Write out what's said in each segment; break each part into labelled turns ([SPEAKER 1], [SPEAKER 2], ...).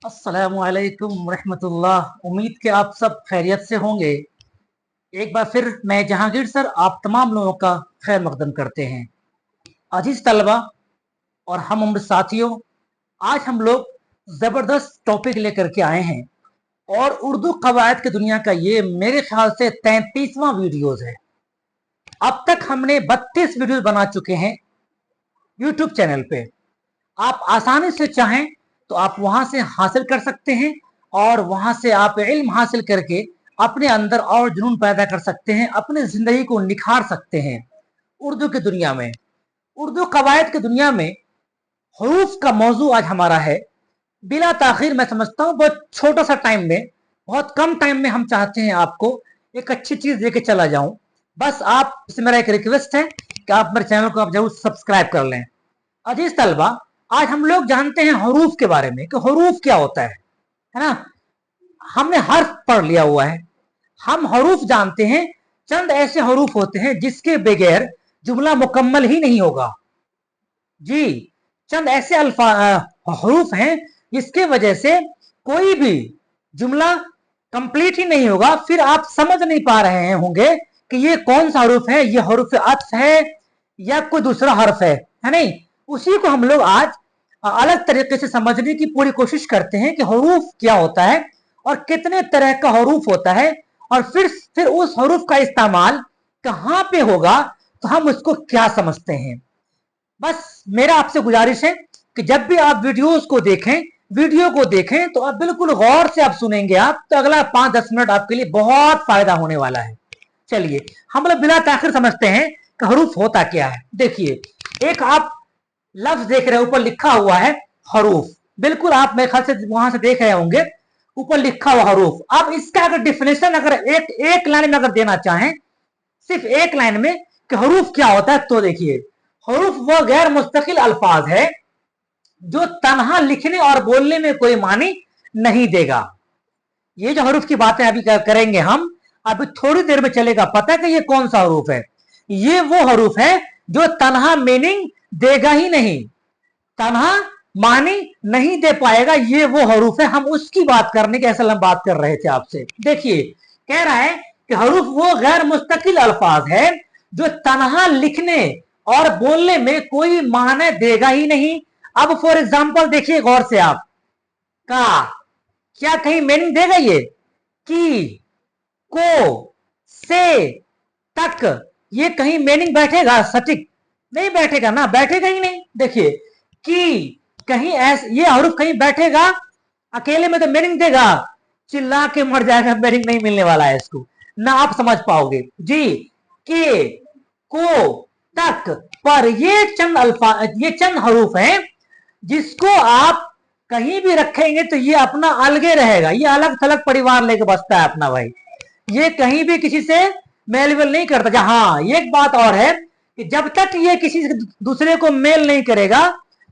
[SPEAKER 1] अस्सलामुअलैकुम रहमतुल्लाह। उम्मीद के आप सब खैरियत से होंगे। एक बार फिर मैं जहांगीर सर आप तमाम लोगों का खैर मकदम करते हैं। अजीज तलबा और हम उम्र साथियों, आज हम लोग जबरदस्त टॉपिक लेकर के आए हैं और उर्दू कवायद की दुनिया का ये मेरे ख्याल से 33वां वीडियोज है। अब तक हमने 32 वीडियो बना चुके हैं यूट्यूब चैनल पे। आप आसानी से चाहें तो आप वहां से हासिल कर सकते हैं और वहां से आप इल्म हासिल करके अपने अंदर और जुनून पैदा कर सकते हैं, अपनी जिंदगी को निखार सकते हैं। उर्दू की दुनिया में, उर्दू कवायद की दुनिया में हरूफ का मौजू आज हमारा है। बिला ताखिर मैं समझता हूँ बहुत छोटा सा टाइम में, बहुत कम टाइम में हम चाहते हैं आपको एक अच्छी चीज देके चला जाऊं। बस आप इससे मेरा एक रिक्वेस्ट है कि आप मेरे चैनल को आप जरूर सब्सक्राइब कर लें। अजीज तलबा, आज हम लोग जानते हैं हरूफ के बारे में कि हरूफ क्या होता है ना। हमने हर्फ पढ़ लिया हुआ है, हम हरूफ जानते हैं। चंद ऐसे हरूफ होते हैं जिसके बगैर जुमला मुकम्मल ही नहीं होगा। जी, चंद ऐसे हरूफ हैं जिसके वजह से कोई भी जुमला कंप्लीट ही नहीं होगा। फिर आप समझ नहीं पा रहे हैं होंगे कि ये कौन सा हरूफ है, ये हरूफ अत्फ है या कोई दूसरा हर्फ है नहीं। उसी को हम लोग आज अलग तरीके से समझने की पूरी कोशिश करते हैं कि हरूफ क्या होता है और कितने तरह का हरूफ होता है, और फिर उस हरूफ का इस्तेमाल कहां पे होगा, तो हम उसको क्या समझते हैं। बस मेरा आपसे गुजारिश है कि जब भी आप वीडियो को देखें तो आप बिल्कुल गौर से आप सुनेंगे, आप तो अगला 5-10 मिनट आपके लिए बहुत फायदा होने वाला है। चलिए हम लोग बिला ताखिर समझते हैं कि हरूफ होता क्या है। देखिए, एक आप लफ्ज देख रहे हैं, ऊपर लिखा हुआ है हरूफ। बिल्कुल आप मेरे ख्याल से वहां से देख रहे होंगे, ऊपर लिखा हुआ हरूफ। अब इसका अगर डिफिनेशन अगर एक लाइन में अगर देना चाहें, सिर्फ एक लाइन में कि हरूफ क्या होता है, तो देखिए, हरूफ वो गैर मुस्तकिल अल्फाज है जो तनहा लिखने और बोलने में कोई मानी नहीं देगा। ये जो हरूफ की बातें अभी करेंगे हम, अभी थोड़ी देर में चलेगा पता है कि ये कौन सा हरूफ है। ये वो हरूफ है जो तनहा मीनिंग देगा ही नहीं, तनहा मानी नहीं दे पाएगा। ये वो हरूफ है, हम उसकी बात करने की असल में बात कर रहे थे आपसे। देखिए, कह रहा है कि हरूफ वो गैर मुस्तकिल अल्फाज है जो तनहा लिखने और बोलने में कोई माने देगा ही नहीं। अब फॉर एग्जाम्पल देखिए गौर से आप, का क्या कहीं मीनिंग देगा ये? की, को, से, तक, ये कहीं मीनिंग बैठेगा? सटीक नहीं बैठेगा ना, बैठेगा ही नहीं। देखिए, कि कहीं ऐसे ये हरूफ कहीं बैठेगा अकेले में तो मीनिंग देगा, चिल्ला के मर जाएगा, मीनिंग नहीं मिलने वाला है इसको, ना आप समझ पाओगे जी। के, को, तक, पर ये चंद अल्फाज, ये चंद हरूफ हैं जिसको आप कहीं भी रखेंगे तो ये अपना अलगे रहेगा, ये अलग थलग परिवार लेके बसता है अपना भाई। ये कहीं भी किसी से मेल नहीं करता। हाँ, एक बात और है कि जब तक ये किसी दूसरे को मेल नहीं करेगा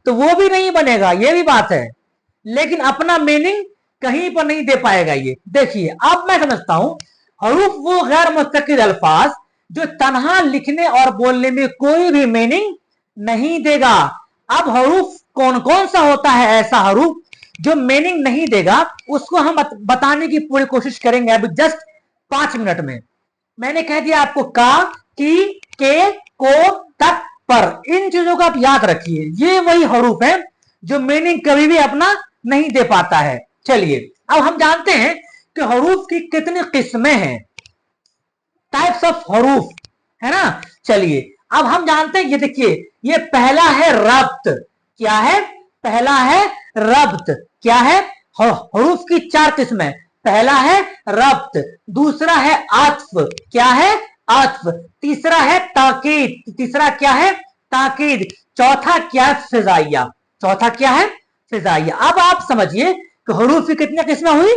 [SPEAKER 1] तो वो भी नहीं बनेगा, ये भी बात है, लेकिन अपना मीनिंग कहीं पर नहीं दे पाएगा ये। देखिए, अब मैं समझता हूं हरूफ वो गैर मुस्तकिल अल्फाज जो तनहा लिखने और बोलने में कोई भी मीनिंग नहीं देगा। अब हरूफ कौन कौन सा होता है ऐसा हरूफ जो मीनिंग नहीं देगा, उसको हम बताने की पूरी कोशिश करेंगे अभी जस्ट 5 मिनट में। मैंने कह दिया आपको का, की, के, को, तक, पर। इन चीजों को आप याद रखिए, ये वही हरूफ है जो मीनिंग कभी भी अपना नहीं दे पाता है। चलिए, अब हम जानते हैं कि हरूफ की कितनी किस्में हैं, टाइप्स ऑफ हरूफ, है ना। चलिए, अब हम जानते हैं, ये देखिए, ये पहला है रब्त। क्या है? पहला है रब्त। क्या है? हरूफ की 4 किस्में। पहला है रब्त, दूसरा है आत्फ। क्या है? आत्फ। तीसरा है ताकीद। तीसरा क्या है? ताकीद। चौथा क्या है? फिजाइया। चौथा क्या है? फिजाइया। अब आप समझिए कि हरूफ की कितनी किस्में हुई?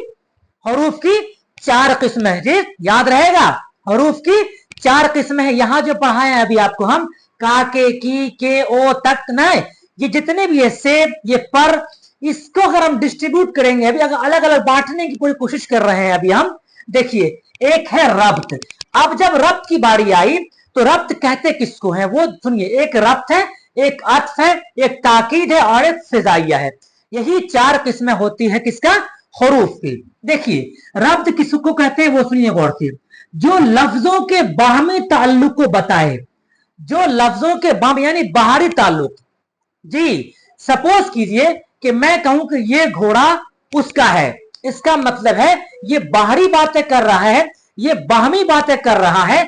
[SPEAKER 1] हरूफ की 4 किस्में। जी, याद रहेगा, हरूफ की 4 किस्में हैं। यहां जो पढ़ाए हैं अभी आपको हम, का, के, ओ, तक, न, ये जितने भी है, से, ये पर, इसको अगर हम डिस्ट्रीब्यूट करेंगे, अभी अगर अलग अलग बांटने की पूरी कोशिश कर रहे हैं अभी हम। देखिए, एक है रब्त। अब जब रब्त की बारी आई तो रब्त कहते किसको है वो सुनिए। एक रब्त है, एक अत्फ है, एक ताकीद है और एक फिजाइया है। यही 4 किस्में होती है किसका, हरूफ की। देखिए रब्त किसको कहते हैं वो सुनिए गौर से, जो लफ्जों के बाहमी ताल्लुक को बताए, जो लफ्जों के बाहम यानी बाहरी ताल्लुक। जी सपोज कीजिए कि मैं कहूं कि ये घोड़ा उसका है, इसका मतलब है ये बाहरी बातें कर रहा है, ये बाहमी बातें कर रहा है,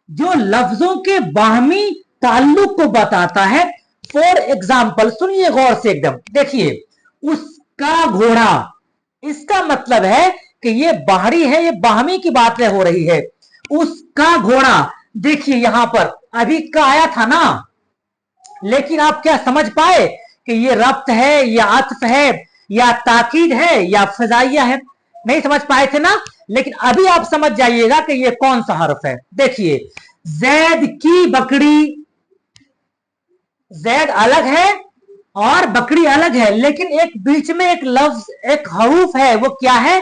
[SPEAKER 1] जो लफ्जों के बाहमी ताल्लुक को बताता है। फॉर एग्जाम्पल सुनिए गौर से एकदम, देखिए उसका घोड़ा, इसका मतलब है कि ये बाहरी है, ये बाहमी की बातें हो रही है। उसका घोड़ा, देखिए यहां पर अभी का आया था ना, लेकिन आप क्या समझ पाए कि ये रब्त है या अत्फ है या ताकीद है या फजाइया है, नहीं समझ पाए थे ना। लेकिन अभी आप समझ जाइएगा कि ये कौन सा हर्फ है। देखिए जैद की बकरी, जैद अलग है और बकरी अलग है, लेकिन एक बीच में एक लफ्ज, एक हरूफ है, वो क्या है,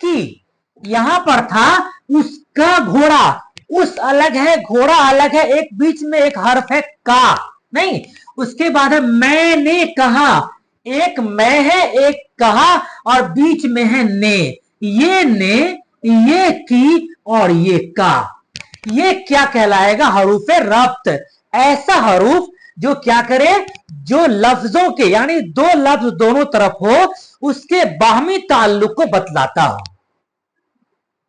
[SPEAKER 1] की। यहां पर था उसका घोड़ा, उस अलग है, घोड़ा अलग है, एक बीच में एक हर्फ है का, नहीं। उसके बाद है मैंने कहा, एक मैं है, एक कहा, और बीच में है ने। ने, ये की और ये का, ये क्या कहलाएगा, हरूफ रब्त। ऐसा हरूफ जो क्या करे, जो लफ्जों के यानी दो लफ्ज दोनों तरफ हो, उसके बाहमी ताल्लुक को बतलाता हो।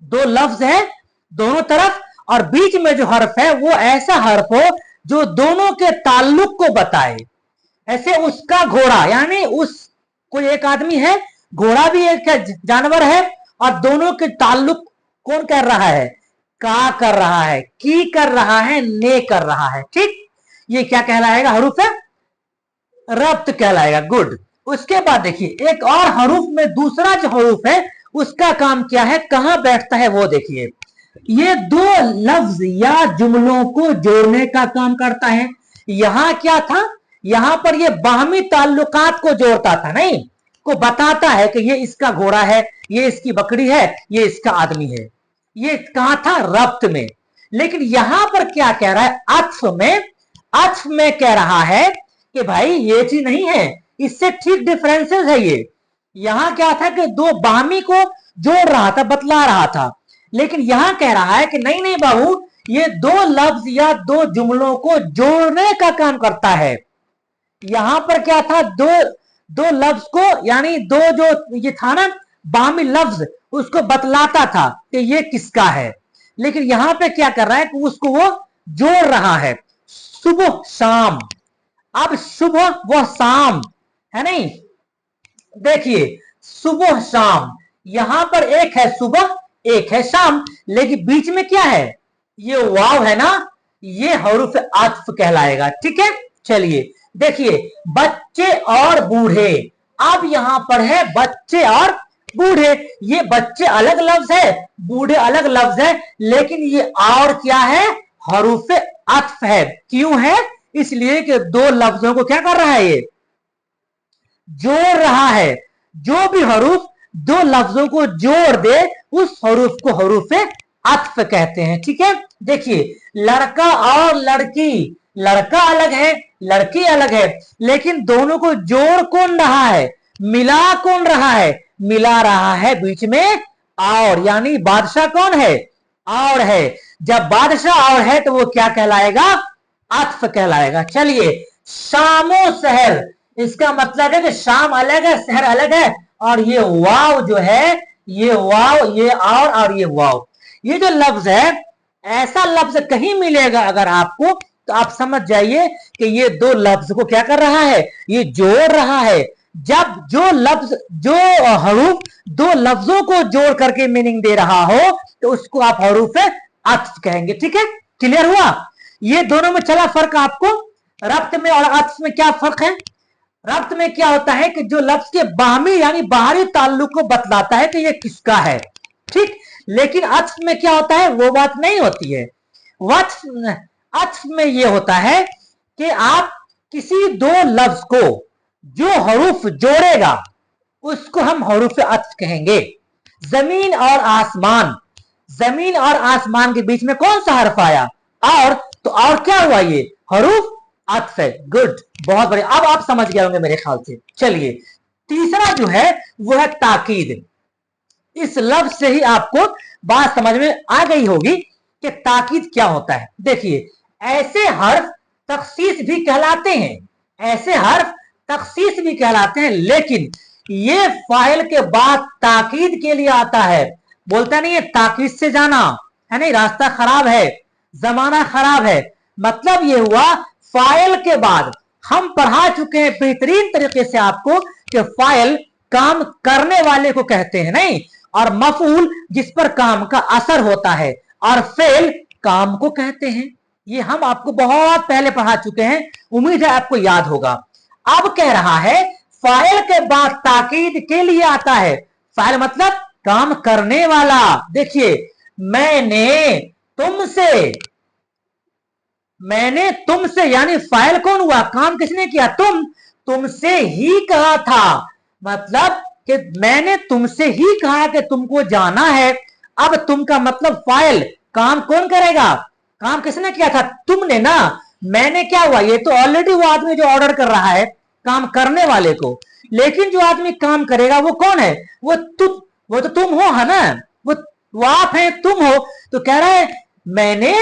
[SPEAKER 1] दो लफ्ज है दोनों तरफ और बीच में जो हर्फ है वो ऐसा हर्फ हो जो दोनों के ताल्लुक को बताए। ऐसे उसका घोड़ा यानी उस, कोई एक आदमी है, घोड़ा भी एक जानवर है, और दोनों के ताल्लुक कौन कर रहा है, का कर रहा है, की कर रहा है, ने कर रहा है। ठीक, ये क्या कहलाएगा, हरूफ है रब्त कहलाएगा। गुड। उसके बाद देखिए एक और हरूफ में दूसरा जो हरूफ है उसका काम क्या है, कहां बैठता है वो देखिए। ये दो लफ्ज या जुमलों को जोड़ने का काम करता है। यहां क्या था, यहां पर ये बाहमी ताल्लुकात को जोड़ता था, नहीं, को बताता है कि ये इसका घोड़ा है, ये इसकी बकरी है, ये इसका आदमी है। ये कहां था, रब्त में। लेकिन यहां पर क्या कह रहा है, अत्फ में, अत्फ में कह रहा है कि भाई ये चीज नहीं है, इससे ठीक डिफरेंसेस है ये। यहां क्या था कि दो बाहमी को जोड़ रहा था, बतला रहा था, लेकिन यहां कह रहा है कि नहीं नहीं बाबू, ये दो लफ्ज या दो जुमलों को जोड़ने का काम करता है। यहां पर क्या था, दो लफ्ज को यानी दो जो ये था ना बाहमी लफ्ज, उसको बतलाता था कि ये किसका है। लेकिन यहां पे क्या कर रहा है कि उसको वो जोड़ रहा है। सुबह शाम, अब सुबह व शाम है, नहीं, देखिए सुबह शाम, यहां पर एक है सुबह एक है शाम, लेकिन बीच में क्या है, ये वाव है ना, ये हरूफ आत्फ कहलाएगा। ठीक है, चलिए देखिए बच्चे और बूढ़े, अब यहां पर है बच्चे और बूढ़े, ये बच्चे अलग लफ्ज है, बूढ़े अलग लफ्ज है, लेकिन ये और क्या है, हरूफ आत्फ है। क्यों है, इसलिए कि दो लफ्जों को क्या कर रहा है, ये जोड़ रहा है। जो भी हरूफ दो लफ्जों को जोड़ दे उस हरूफ को हरूफ अत्फ कहते हैं। ठीक है, देखिए लड़का और लड़की, लड़का अलग है लड़की अलग है, लेकिन दोनों को जोड़ कौन रहा है, मिला कौन रहा है, मिला रहा है बीच में और, यानी बादशाह कौन है, और है। जब बादशाह और है तो वो क्या कहलाएगा, अत्फ कहलाएगा। चलिए शामो शहर, इसका मतलब है कि शाम अलग है शहर अलग है, और ये वाव जो है, ये वाव, ये और ये वाव, ये जो लफ्ज है, ऐसा लफ्ज कहीं मिलेगा अगर आपको, तो आप समझ जाइए कि ये दो लफ्ज को क्या कर रहा है, ये जोड़ रहा है। जब जो लफ्ज, जो हरूफ दो लफ्जों को जोड़ करके मीनिंग दे रहा हो तो उसको आप हरूफ अत्फ कहेंगे। ठीक है, क्लियर हुआ। ये दोनों में चला फर्क आपको, रब्त में और अत्फ में क्या फर्क है। रब्त में क्या होता है कि जो लफ्ज के बाहमी यानी बाहरी ताल्लुक को बतलाता है कि ये किसका है। ठीक, लेकिन अत्फ में क्या होता है, वो बात नहीं होती है। अत्फ में ये होता है कि आप किसी दो लफ्ज को जो हरूफ जोड़ेगा उसको हम हरूफ अत्फ कहेंगे। जमीन और आसमान, जमीन और आसमान के बीच में कौन सा हर्फ आया, और, तो और क्या हुआ, ये हरूफ अत्फ है। गुड, बहुत बढ़िया, अब आप समझ गए होंगे मेरे ख्याल से। चलिए तीसरा जो है वो है ताकीद। इस लफ्ज से ही आपको बात समझ में आ गई होगी कि ताकीद क्या होता है। देखिए, ऐसे हर्फ तखसीस भी कहलाते हैं, ऐसे हर्फ तखसीस भी कहलाते हैं, लेकिन ये फाइल के बाद ताकीद के लिए आता है। बोलता नहीं है ताकीद से जाना है, नहीं, रास्ता खराब है, जमाना खराब है। मतलब ये हुआ फाइल के बाद हम पढ़ा चुके हैं बेहतरीन तरीके से आपको कि फाइल काम करने वाले को कहते हैं, नहीं, और मफूल जिस पर काम का असर होता है, और फेल काम को कहते हैं। ये हम आपको बहुत पहले पढ़ा चुके हैं, उम्मीद है आपको याद होगा। अब कह रहा है फाइल के बाद ताकीद के लिए आता है। फाइल मतलब काम करने वाला। देखिए, मैंने तुमसे यानी फाइल कौन हुआ, काम किसने किया, तुमसे ही कहा था। मतलब कि मैंने तुमसे ही कहा कि तुमको जाना है। अब तुम का मतलब फाइल, काम कौन करेगा, काम किसने किया था, तुमने ना। मैंने क्या हुआ, ये तो ऑलरेडी वो आदमी जो ऑर्डर कर रहा है काम करने वाले को, लेकिन जो आदमी काम करेगा वो कौन है, वो तो तुम हो, है ना, वो आप है, तुम हो। तो कह रहा है मैंने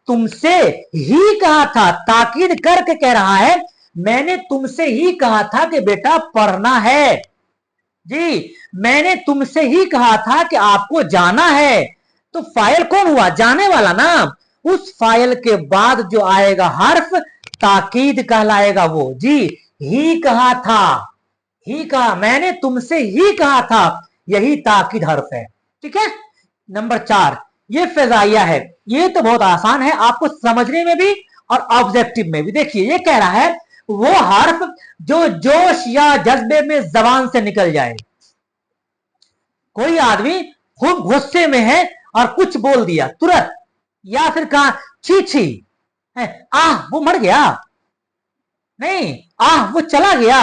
[SPEAKER 1] तुमसे ही कहा था, ताकीद करके कह रहा है मैंने तुमसे ही कहा था कि बेटा पढ़ना है जी, मैंने तुमसे ही कहा था कि आपको जाना है। तो फाइल कौन हुआ, जाने वाला ना। उस फाइल के बाद जो आएगा हर्फ ताकीद कहलाएगा वो जी। ही कहा था, ही कहा, मैंने तुमसे ही कहा था, यही ताकीद हर्फ है। ठीक है। नंबर 4 ये फिजाइया है। ये तो बहुत आसान है आपको समझने में भी और ऑब्जेक्टिव में भी। देखिए, ये कह रहा है वो हर्फ जो जोश या जज्बे में जबान से निकल जाए। कोई आदमी खूब गुस्से में है और कुछ बोल दिया तुरंत, या फिर कहा छी छी, आह वो मर गया, नहीं, आह वो चला गया,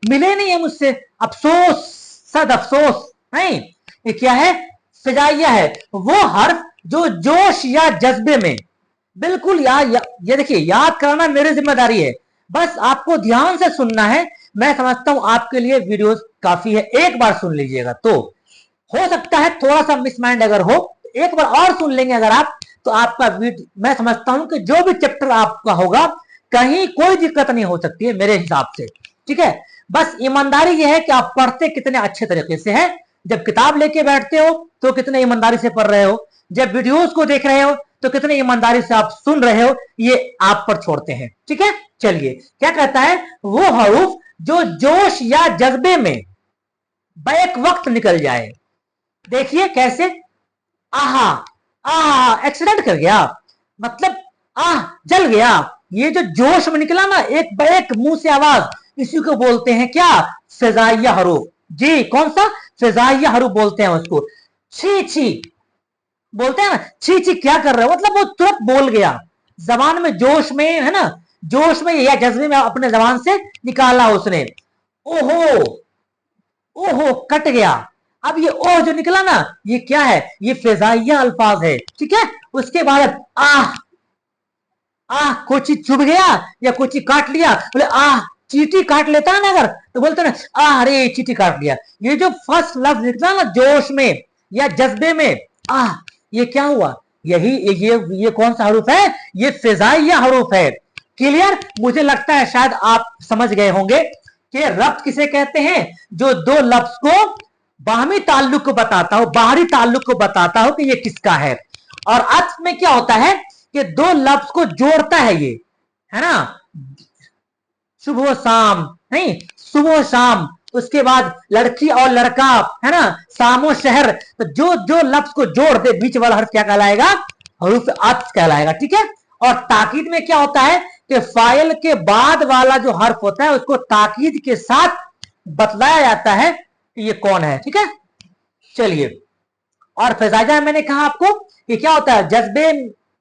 [SPEAKER 1] मिले नहीं है मुझसे, अफसोस, सद अफसोस। नहीं, ये क्या है, फिजाइया है। वो हर्फ जो जोश या जज्बे में, बिल्कुल ये देखिए, याद करना मेरी जिम्मेदारी है, बस आपको ध्यान से सुनना है। मैं समझता हूं आपके लिए वीडियोस काफी है, एक बार सुन लीजिएगा। तो हो सकता है थोड़ा सा मिसमाइंड अगर हो, एक बार और सुन लेंगे अगर आप, तो आपका मैं समझता हूं कि जो भी चैप्टर आपका होगा कहीं कोई दिक्कत नहीं हो सकती है मेरे हिसाब से। ठीक है, बस ईमानदारी यह है कि आप पढ़ते कितने अच्छे तरीके से है। जब किताब लेके बैठते हो तो कितने ईमानदारी से पढ़ रहे हो, जब वीडियोस को देख रहे हो तो कितने ईमानदारी से आप सुन रहे हो, ये आप पर छोड़ते हैं। ठीक है, चलिए क्या कहता है, वो हरूफ जो जोश या जज्बे में बैक वक्त निकल जाए। देखिए कैसे, आहा, आहा एक्सीडेंट कर गया, मतलब आह जल गया। ये जो जोश में निकला ना, एक बैक मुंह से आवाज, इसी को बोलते हैं क्या, फिजाइया हरूफ जी। कौन सा, फिजाइया हरूफ बोलते हैं उसको। छी छी बोलते हैं ना, छी छी क्या कर रहे हो, मतलब वो तुरंत बोल गया, जबान में जोश में, है ना, जोश में या जज्बे में अपने जबान से निकाला उसने। ओहो, ओहो कट गया। अब ये ओह जो निकला ना, ये क्या है, ये फिजाइया अल्फाज है। ठीक है, उसके बाद आह, आह कोई चीज चुभ गया या कोई चीज काट लिया, बोले आह, चीटी काट लेता है ना अगर, तो बोलते ना आह अरे चीटी काट लिया। ये जो फर्स्ट लफ्ज निकला ना जोश में या जज्बे में, आह, ये क्या हुआ, यही ये कौन सा हरूफ है, ये फिजाइया हरूफ है। क्लियर, मुझे लगता है शायद आप समझ गए होंगे कि रब्त किसे कहते हैं, जो दो लफ्ज को बाहमी ताल्लुक को बताता हो, बाहरी ताल्लुक को बताता हो कि ये किसका है। और अत्फ में क्या होता है कि दो लफ्ज को जोड़ता है, ये है ना, सुबह शाम, नहीं, सुबह शाम, उसके बाद लड़की और लड़का, है ना, सामो शहर, तो जो जो लफ्ज को जोड़ दे बीच वाला हर्फ क्या कहलाएगा, हरूफ अत्फ कहलाएगा। ठीक है, और ताकीद में क्या होता है कि फाइल के बाद वाला जो हर्फ होता है उसको ताकीद के साथ बतलाया जाता है कि ये कौन है। ठीक है, चलिए, और फिजाइया मैंने कहा आपको कि क्या होता है, जज्बे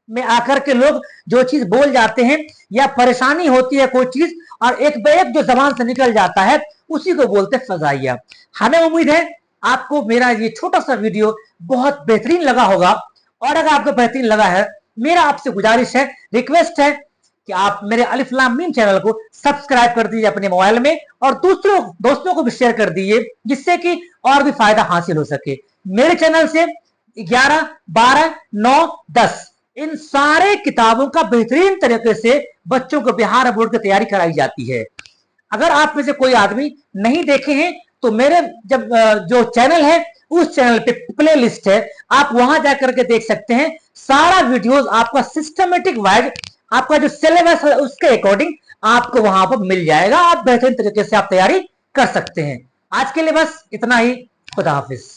[SPEAKER 1] में आकर के लोग जो चीज बोल जाते हैं या परेशानी होती है कोई चीज और एक बेक जो जबान से निकल जाता है, उसी को बोलते हैं फिजाइया। हमें उम्मीद है आपको मेरा ये छोटा सा वीडियो बहुत बेहतरीन लगा होगा, और अगर आपको बेहतरीन लगा है, मेरा आपसे गुजारिश है, रिक्वेस्ट है कि आप मेरे अलिफ लाम मीम चैनल को सब्सक्राइब कर दीजिए अपने मोबाइल में और दूसरों दोस्तों को भी शेयर कर दीजिए, जिससे कि और भी फायदा हासिल हो सके। मेरे चैनल से 11, 12, 9, 10 इन सारे किताबों का बेहतरीन तरीके से बच्चों को बिहार बोर्ड की तैयारी कराई जाती है। अगर आप में से कोई आदमी नहीं देखे हैं तो मेरे जब जो चैनल है उस चैनल पे प्ले लिस्ट है, आप वहां जाकर के देख सकते हैं। सारा वीडियोस आपका सिस्टमेटिक वाइज आपका जो सिलेबस है उसके अकॉर्डिंग आपको वहां पर मिल जाएगा। आप बेहतरीन तरीके से आप तैयारी कर सकते हैं। आज के लिए बस इतना ही। खुदा हाफिज।